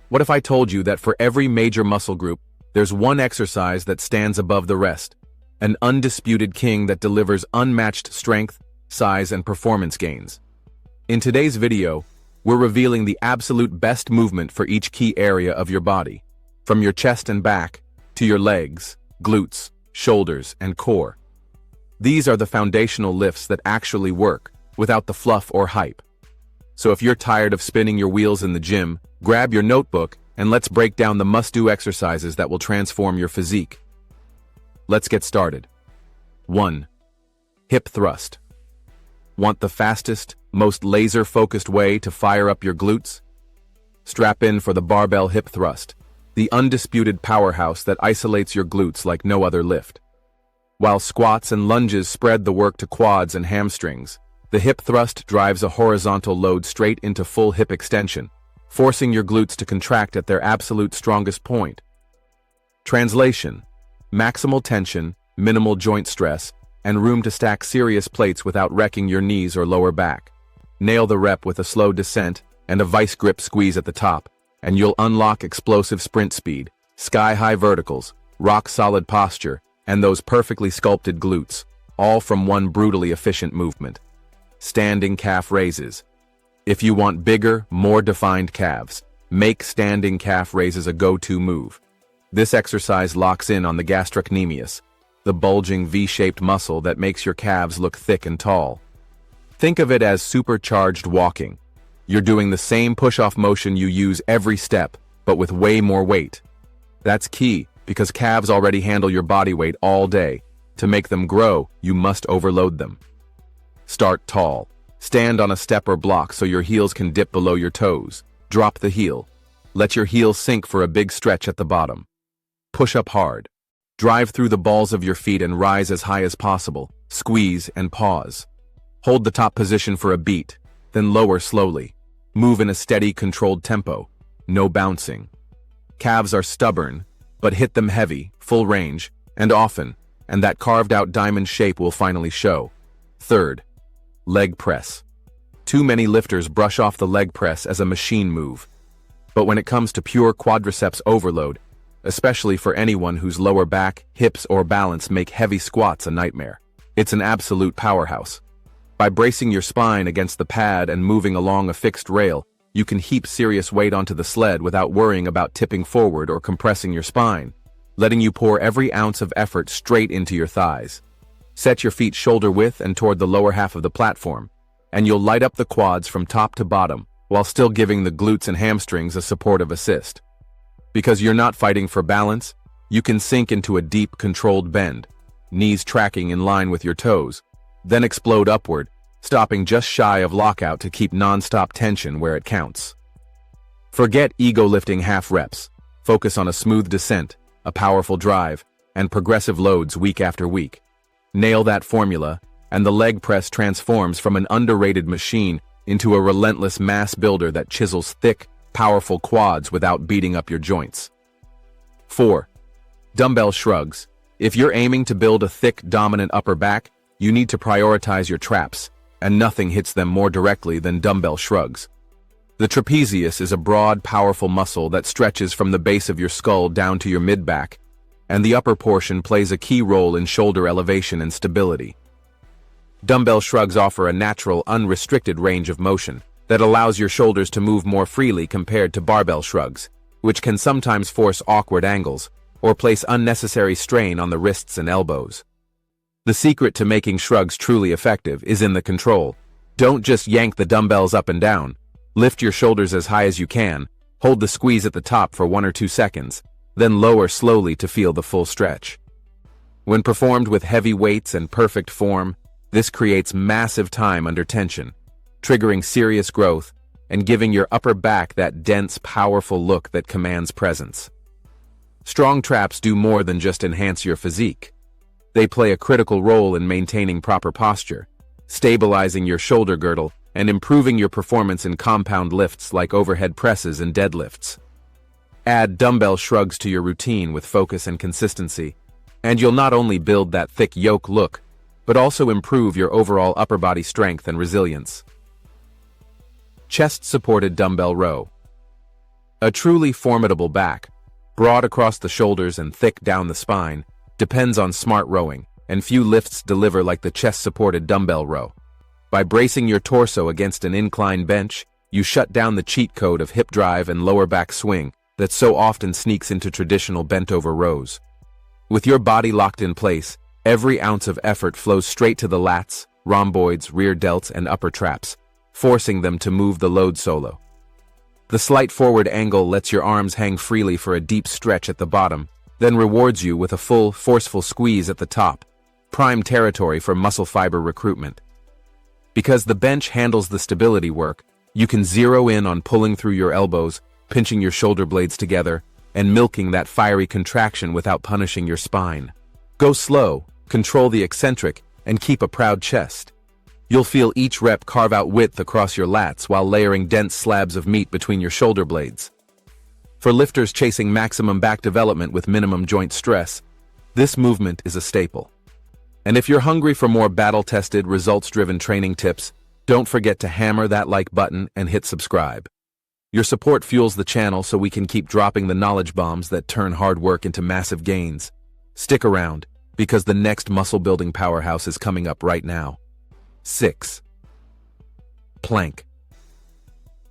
What if I told you that for every major muscle group, there's one exercise that stands above the rest? An undisputed king that delivers unmatched strength, size, and performance gains. In today's video, we're revealing the absolute best movement for each key area of your body, from your chest and back to your legs, glutes, shoulders, and core. These are the foundational lifts that actually work, without the fluff or hype. So if you're tired of spinning your wheels in the gym, grab your notebook and let's break down the must-do exercises that will transform your physique. Let's get started. 1. Hip thrust. Want the fastest, most laser-focused way to fire up your glutes? Strap in for the barbell hip thrust, the undisputed powerhouse that isolates your glutes like no other lift. While squats and lunges spread the work to quads and hamstrings, the hip thrust drives a horizontal load straight into full hip extension, forcing your glutes to contract at their absolute strongest point. Translation: maximal tension, minimal joint stress, and room to stack serious plates without wrecking your knees or lower back. Nail the rep with a slow descent and a vice grip squeeze at the top, and you'll unlock explosive sprint speed, sky-high verticals, rock-solid posture, and those perfectly sculpted glutes, all from one brutally efficient movement. Standing calf raises. If you want bigger, more defined calves, make standing calf raises a go-to move. This exercise locks in on the gastrocnemius, the bulging V-shaped muscle that makes your calves look thick and tall. Think of it as supercharged walking. You're doing the same push-off motion you use every step, but with way more weight. That's key, because calves already handle your body weight all day. To make them grow, you must overload them. Start tall. Stand on a step or block so your heels can dip below your toes. Drop the heel. Let your heel sink for a big stretch at the bottom. Push up hard. Drive through the balls of your feet and rise as high as possible. Squeeze and pause. Hold the top position for a beat, then lower slowly. Move in a steady, controlled tempo. No bouncing. Calves are stubborn, but hit them heavy, full range, and often, and that carved-out diamond shape will finally show. 3rd, leg press. Too many lifters brush off the leg press as a machine move. But when it comes to pure quadriceps overload, especially for anyone whose lower back, hips, or balance make heavy squats a nightmare, it's an absolute powerhouse. By bracing your spine against the pad and moving along a fixed rail, you can heap serious weight onto the sled without worrying about tipping forward or compressing your spine, letting you pour every ounce of effort straight into your thighs. Set your feet shoulder width and toward the lower half of the platform, and you'll light up the quads from top to bottom, while still giving the glutes and hamstrings a supportive assist. Because you're not fighting for balance, you can sink into a deep, controlled bend, knees tracking in line with your toes, then explode upward, stopping just shy of lockout to keep non-stop tension where it counts. Forget ego-lifting half reps. Focus on a smooth descent, a powerful drive, and progressive loads week after week. Nail that formula, and the leg press transforms from an underrated machine into a relentless mass builder that chisels thick, powerful quads without beating up your joints. 4. Dumbbell shrugs. If you're aiming to build a thick, dominant upper back, you need to prioritize your traps, and nothing hits them more directly than dumbbell shrugs. The trapezius is a broad, powerful muscle that stretches from the base of your skull down to your mid-back, and the upper portion plays a key role in shoulder elevation and stability. Dumbbell shrugs offer a natural, unrestricted range of motion that allows your shoulders to move more freely compared to barbell shrugs, which can sometimes force awkward angles or place unnecessary strain on the wrists and elbows. The secret to making shrugs truly effective is in the control. Don't just yank the dumbbells up and down. Lift your shoulders as high as you can, hold the squeeze at the top for 1 or 2 seconds, then lower slowly to feel the full stretch. When performed with heavy weights and perfect form, this creates massive time under tension, triggering serious growth and giving your upper back that dense, powerful look that commands presence. Strong traps do more than just enhance your physique. They play a critical role in maintaining proper posture, stabilizing your shoulder girdle, and improving your performance in compound lifts like overhead presses and deadlifts. Add dumbbell shrugs to your routine with focus and consistency, and you'll not only build that thick yoke look, but also improve your overall upper body strength and resilience. Chest-supported dumbbell row. A truly formidable back, broad across the shoulders and thick down the spine, depends on smart rowing, and few lifts deliver like the chest-supported dumbbell row. By bracing your torso against an incline bench, you shut down the cheat code of hip drive and lower back swing that so often sneaks into traditional bent-over rows. With your body locked in place, every ounce of effort flows straight to the lats, rhomboids, rear delts, and upper traps, forcing them to move the load solo. The slight forward angle lets your arms hang freely for a deep stretch at the bottom, then rewards you with a full, forceful squeeze at the top, prime territory for muscle fiber recruitment. Because the bench handles the stability work, you can zero in on pulling through your elbows, pinching your shoulder blades together, and milking that fiery contraction without punishing your spine. Go slow, control the eccentric, and keep a proud chest. You'll feel each rep carve out width across your lats while layering dense slabs of meat between your shoulder blades. For lifters chasing maximum back development with minimum joint stress, this movement is a staple. And if you're hungry for more battle-tested, results-driven training tips, don't forget to hammer that like button and hit subscribe. Your support fuels the channel so we can keep dropping the knowledge bombs that turn hard work into massive gains. Stick around, because the next muscle-building powerhouse is coming up right now. 6. Plank.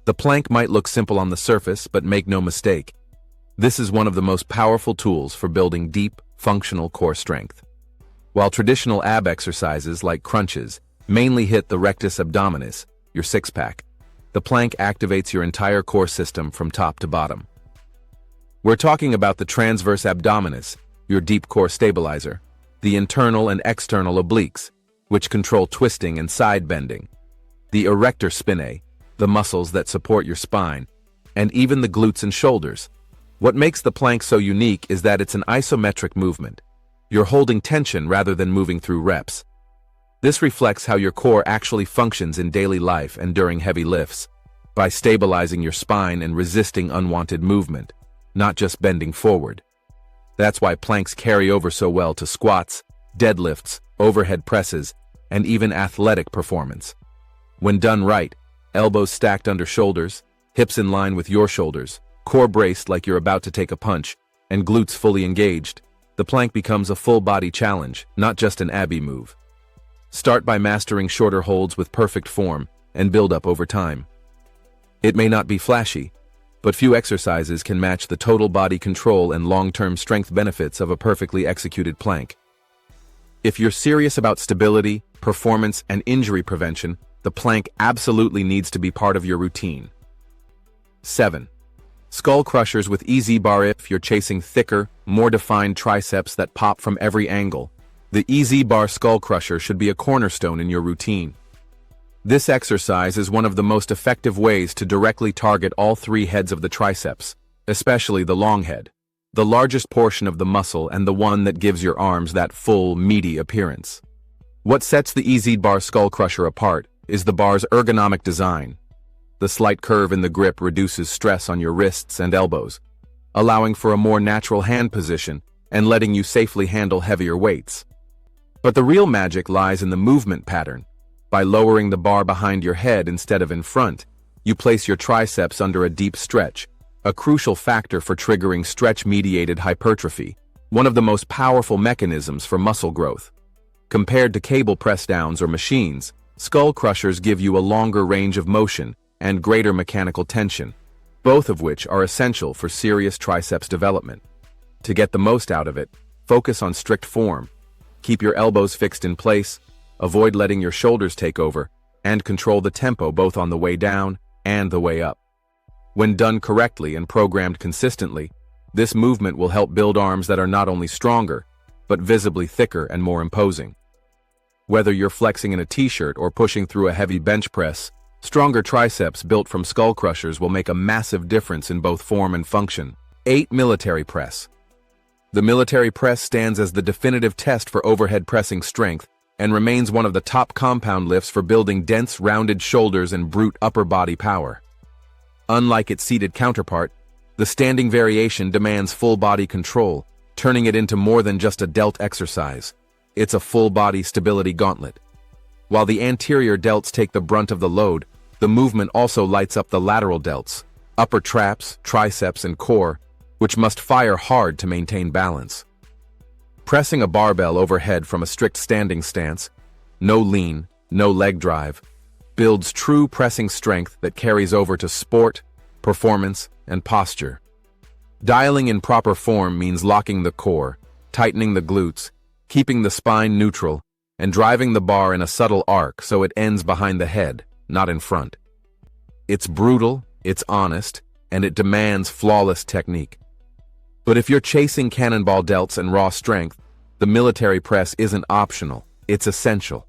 The plank might look simple on the surface, but make no mistake. This is one of the most powerful tools for building deep, functional core strength. While traditional ab exercises like crunches mainly hit the rectus abdominis, your six-pack, the plank activates your entire core system from top to bottom. We're talking about the transverse abdominis, your deep core stabilizer, the internal and external obliques, which control twisting and side bending, the erector spinae, the muscles that support your spine, and even the glutes and shoulders. What makes the plank so unique is that it's an isometric movement. You're holding tension rather than moving through reps. This reflects how your core actually functions in daily life and during heavy lifts, by stabilizing your spine and resisting unwanted movement, not just bending forward. That's why planks carry over so well to squats, deadlifts, overhead presses, and even athletic performance. When done right, elbows stacked under shoulders, hips in line with your shoulders, core braced like you're about to take a punch, and glutes fully engaged, the plank becomes a full-body challenge, not just an abby move. Start by mastering shorter holds with perfect form, and build up over time. It may not be flashy, but few exercises can match the total body control and long-term strength benefits of a perfectly executed plank. If you're serious about stability, performance, and injury prevention, the plank absolutely needs to be part of your routine. 7. Skull crushers with EZ bar. If you're chasing thicker, more defined triceps that pop from every angle, the EZ bar skull crusher should be a cornerstone in your routine. This exercise is one of the most effective ways to directly target all three heads of the triceps, especially the long head, the largest portion of the muscle and the one that gives your arms that full, meaty appearance. What sets the EZ bar skull crusher apart is the bar's ergonomic design. The slight curve in the grip reduces stress on your wrists and elbows, allowing for a more natural hand position and letting you safely handle heavier weights. But the real magic lies in the movement pattern. By lowering the bar behind your head instead of in front, you place your triceps under a deep stretch, a crucial factor for triggering stretch-mediated hypertrophy, one of the most powerful mechanisms for muscle growth. Compared to cable press-downs or machines, skull crushers give you a longer range of motion and greater mechanical tension, both of which are essential for serious triceps development. To get the most out of it, focus on strict form. Keep your elbows fixed in place, avoid letting your shoulders take over, and control the tempo both on the way down and the way up. When done correctly and programmed consistently, this movement will help build arms that are not only stronger, but visibly thicker and more imposing. Whether you're flexing in a t-shirt or pushing through a heavy bench press, stronger triceps built from skull crushers will make a massive difference in both form and function. 8. Military press. The military press stands as the definitive test for overhead pressing strength and remains one of the top compound lifts for building dense, rounded shoulders and brute upper body power. Unlike its seated counterpart, the standing variation demands full body control, turning it into more than just a delt exercise. It's a full body stability gauntlet. While the anterior delts take the brunt of the load, the movement also lights up the lateral delts, upper traps, triceps, and core, which must fire hard to maintain balance. Pressing a barbell overhead from a strict standing stance, no lean, no leg drive, builds true pressing strength that carries over to sport, performance, and posture. Dialing in proper form means locking the core, tightening the glutes, keeping the spine neutral, and driving the bar in a subtle arc so it ends behind the head, not in front. It's brutal, it's honest, and it demands flawless technique. But if you're chasing cannonball delts and raw strength, the military press isn't optional, it's essential.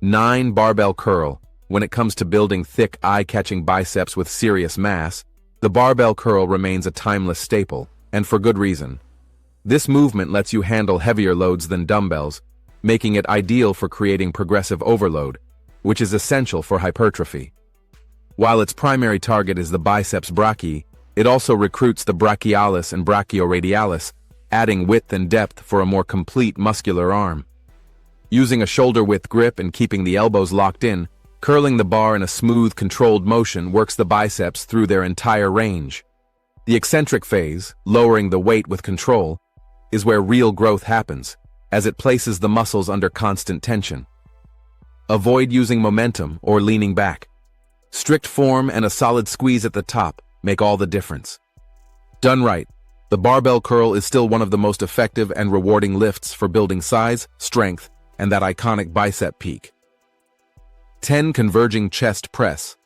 9 barbell curl. When it comes to building thick, eye-catching biceps with serious mass, the barbell curl remains a timeless staple, and for good reason. This movement lets you handle heavier loads than dumbbells, making it ideal for creating progressive overload, which is essential for hypertrophy. While its primary target is the biceps brachii, it also recruits the brachialis and brachioradialis, adding width and depth for a more complete muscular arm. Using a shoulder-width grip and keeping the elbows locked in, curling the bar in a smooth, controlled motion works the biceps through their entire range. The eccentric phase, lowering the weight with control, is where real growth happens, as it places the muscles under constant tension. Avoid using momentum or leaning back. Strict form and a solid squeeze at the top make all the difference. Done right, the barbell curl is still one of the most effective and rewarding lifts for building size, strength, and that iconic bicep peak. 10 converging chest press.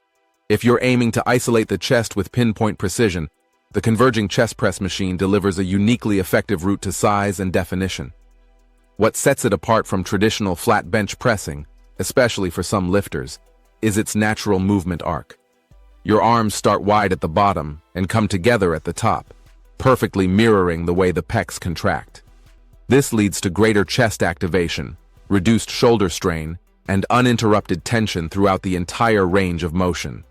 If you're aiming to isolate the chest with pinpoint precision, the converging chest press machine delivers a uniquely effective route to size and definition. What sets it apart from traditional flat bench pressing, especially for some lifters, is its natural movement arc. Your arms start wide at the bottom and come together at the top, perfectly mirroring the way the pecs contract. This leads to greater chest activation, reduced shoulder strain, and uninterrupted tension throughout the entire range of motion.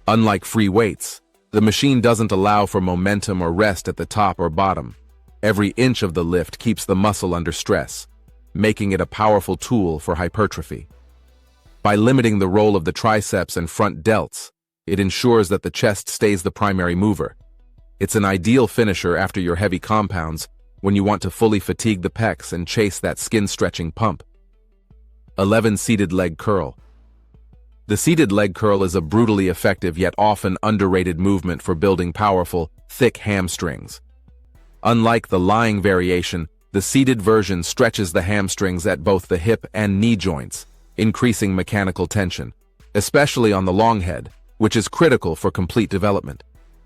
Unlike free weights, the machine doesn't allow for momentum or rest at the top or bottom. Every inch of the lift keeps the muscle under stress, making it a powerful tool for hypertrophy. By limiting the role of the triceps and front delts, it ensures that the chest stays the primary mover. It's an ideal finisher after your heavy compounds when you want to fully fatigue the pecs and chase that skin-stretching pump. 11 seated leg curl. The seated leg curl is a brutally effective yet often underrated movement for building powerful, thick hamstrings. Unlike the lying variation, the seated version stretches the hamstrings at both the hip and knee joints, increasing mechanical tension, especially on the long head, which is critical for complete development.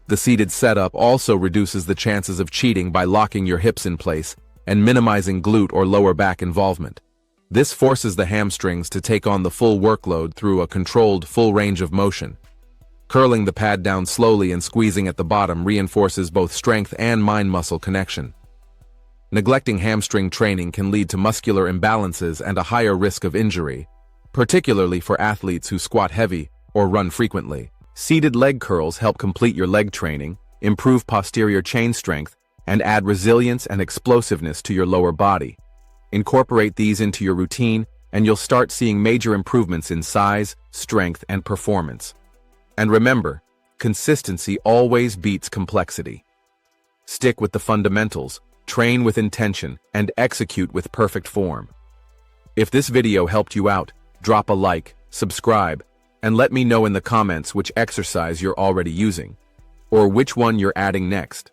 The seated setup also reduces the chances of cheating by locking your hips in place and minimizing glute or lower back involvement. This forces the hamstrings to take on the full workload through a controlled, full range of motion. Curling the pad down slowly and squeezing at the bottom reinforces both strength and mind-muscle connection. Neglecting hamstring training can lead to muscular imbalances and a higher risk of injury, particularly for athletes who squat heavy or run frequently. Seated leg curls help complete your leg training, improve posterior chain strength, and add resilience and explosiveness to your lower body. Incorporate these into your routine, and you'll start seeing major improvements in size, strength, and performance. And remember, consistency always beats complexity. Stick with the fundamentals, train with intention, and execute with perfect form. If this video helped you out, drop a like, subscribe, and let me know in the comments which exercise you're already using, or which one you're adding next.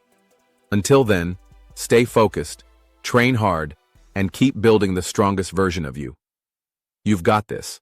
Until then, stay focused, train hard, and keep building the strongest version of you. You've got this.